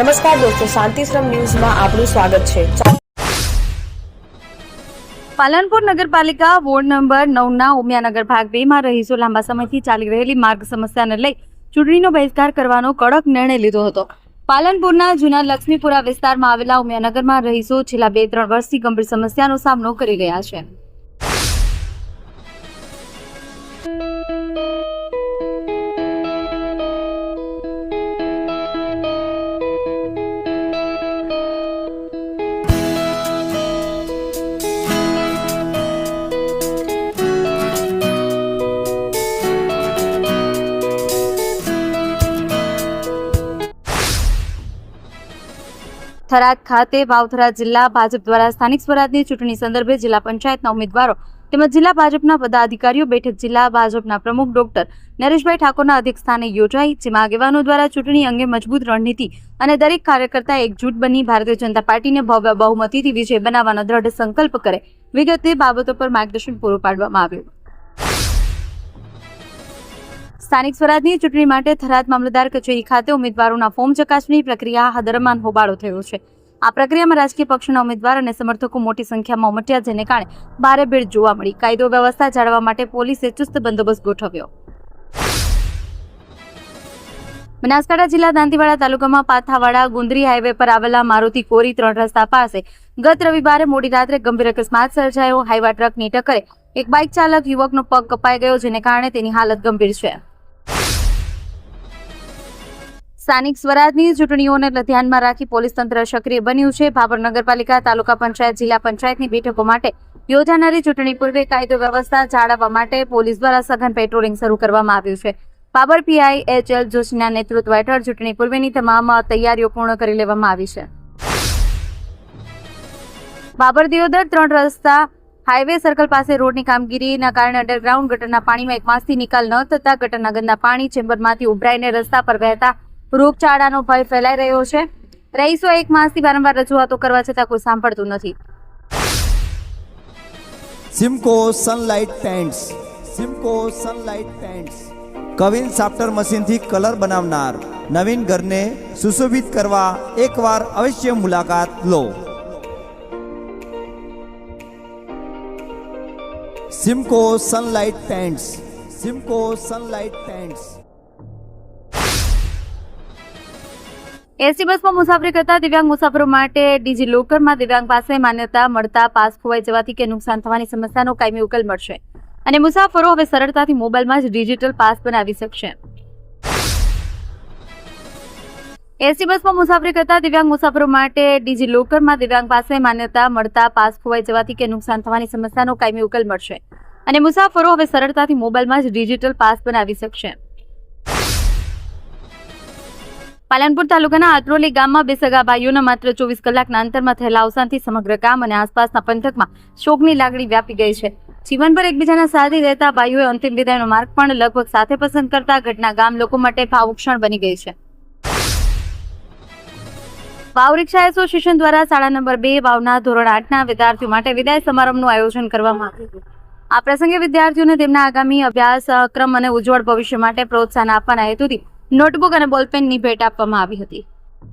નમસ્કાર દોસ્તો, શાંતિશ્રમ ન્યૂઝમાં આપનું સ્વાગત છે। પાલનપુર નગરપાલિકા વોર્ડ નંબર 9ના ઉમિયાનગર ભાગ 2માં રહીશો લાંબા સમયથી ચાલી રહેલી માર્ગ સમસ્યાને લઈ ચૂંટણીનો બહિષ્કાર કરવાનો કડક નિર્ણય લીધો હતો। પાલનપુરના જૂના લક્ષ્મીપુરા વિસ્તારમાં આવેલા ઉમિયાનગરમાં રહીશો છેલ્લા 2-3 વર્ષથી ગંભીર સમસ્યાનો સામનો કરી રહ્યા છે। થરાદ ખાતે વાવથરા જિલ્લા ભાજપ દ્વારા સ્થાનિક સ્વરાજની ચૂંટણી સંદર્ભે જિલ્લા પંચાયતના ઉમેદવારો તેમજ જિલ્લા ભાજપના પદાધિકારીઓ બેઠક જિલ્લા ભાજપના પ્રમુખ ડોક્ટર નરેશભાઈ ઠાકોરના અધ્યક્ષસ્થાને યોજાઈ, જેમાં આગેવાનો દ્વારા ચૂંટણી અંગે મજબૂત રણનીતિ અને દરેક કાર્યકર્તા એકજૂટ બની ભારતીય જનતા પાર્ટીને ભવ્ય બહુમતીથી વિજય બનાવવાનો દ્રઢ સંકલ્પ કરે વિગતે બાબતો પર માર્ગદર્શન પૂરું પાડવામાં આવ્યું। સ્થાનિક સ્વરાજની ચૂંટણી માટે થરાદ મામલતદાર કચેરી ખાતે ઉમેદવારોના ફોર્મ ચકાસણી પ્રક્રિયા દરમિયાન હોબાળો થયો છે। આ પ્રક્રિયામાં રાજકીય પક્ષના ઉમેદવાર અને સમર્થકો મોટી સંખ્યામાં ઉમટ્યા, જેને કારણે ભારે ભીડ જોવા મળી। કાયદો વ્યવસ્થા જાળવવા માટે પોલીસે ચુસ્ત બંદોબસ્ત ગોઠવ્યો। બનાસકાંઠા જિલ્લા દાંતીવાડા તાલુકામાં પાથાવાડા ગુંદરી હાઈવે પર આવેલા મારુતિ કોરી 3 રસ્તા પાસે ગત રવિવારે મોડી રાત્રે ગંભીર અકસ્માત સર્જાયો। હાઈવા ટ્રકની ટક્કરે એક બાઇક ચાલક યુવકનો પગ કપાઈ ગયો, જેને કારણે તેની હાલત ગંભીર છે। સ્થાનિક સ્વરાજની ચૂંટણીઓને ધ્યાનમાં રાખી પોલીસ તંત્ર સક્રિય બન્યું છે। ભાભર નગરપાલિકા, તાલુકા પંચાયત, જિલ્લા પંચાયતની બેઠકો માટે યોજાનારી ચૂંટણી પૂર્વે કાયદો વ્યવસ્થા જાળવવા માટે પોલીસ દ્વારા સઘન પેટ્રોલિંગ શરૂ કરવામાં આવ્યું છે। ભાભર પીઆઈ એચ.એલ. જોશીના નેતૃત્વ હેઠળ ચૂંટણી પૂર્વેની તમામ તૈયારીઓ પૂર્ણ કરી લેવામાં આવી છે। ભાભર દિયોદર 3 રસ્તા હાઈવે સર્કલ પાસે રોડની કામગીરીના કારણે અંડરગ્રાઉન્ડ ગટરના પાણીમાં 1 માસથી નિકાલ ન થતા ગટરના ગંદા પાણી ચેમ્બરમાંથી ઉભરાઈને રસ્તા પર વહેતા રોગચાળાનો ભય ફેલાઈ રહ્યો છે। રહીશો 1 માસથી વારંવાર રજૂઆતો કરવા છતાં કોઈ સાંભળતું નથી। Simco sunlight paints, Simco sunlight paints કવિન સાફ્ટર મશીનથી કલર બનાવનાર નવીન ઘરને સુશોભિત કરવા એકવાર અવશ્ય મુલાકાત લો। Simco sunlight paints, Simco sunlight paints. ST બસમાં મુસાફરી કરતા દિવ્યાંગ મુસાફરો માટે ડીજી લોકરમાં દિવ્યાંગ પાસે માન્યતા મળતા પાસ ખોવાઈ જવાથી કે નુકસાન થવાની સમસ્યાનો કાયમી ઉકેલ મળશે અને મુસાફરો હવે સરળતાથી મોબાઈલમાં જ ડિજિટલ પાસ બનાવી શકશે। એસટી બસમાં મુસાફરી કરતા દિવ્યાંગ મુસાફરો માટે ડીજી લોકરમાં દિવ્યાંગ પાસે માન્યતા મળતા પાસ ખોવાઈ જવાથી કે નુકસાન થવાની સમસ્યાનો કાયમી ઉકેલ મળશે અને મુસાફરો હવે સરળતાથી મોબાઈલમાં જ ડિજિટલ પાસ બનાવી શકશે। પાલનપુર તાલુકાના આત્રોલી ગામમાં 2 સગા ભાઈઓના માત્ર 24 કલાકના અંતરમાં થયેલા અવસાનથી સમગ્ર ગામ અને આસપાસના પંથકમાં શોકની લાગણી વ્યાપી ગઈ છે। જીવનભર એકબીજાના સાથી રહેતા ભાઈઓએ અંતિમ વિદાયનો માર્ગ પણ લગભગ સાથે પસંદ કરતા ઘટના ગામ લોકો માટે ભાવુક ક્ષણ બની ગઈ છે। વાવ રિક્ષા એસોસિએશન દ્વારા શાળા નંબર 2 વાવના ધોરણ 8ના વિદ્યાર્થીઓ માટે વિદાય સમારંભનું આયોજન કરવામાં આવ્યું હતું। આ પ્રસંગે વિદ્યાર્થીઓને તેમના આગામી અભ્યાસક્રમ અને ઉજ્જવળ ભવિષ્ય માટે પ્રોત્સાહન આપવાના હેતુથી નોટબુક અને બોલપેનની ભેટ આપવામાં આવી હતી।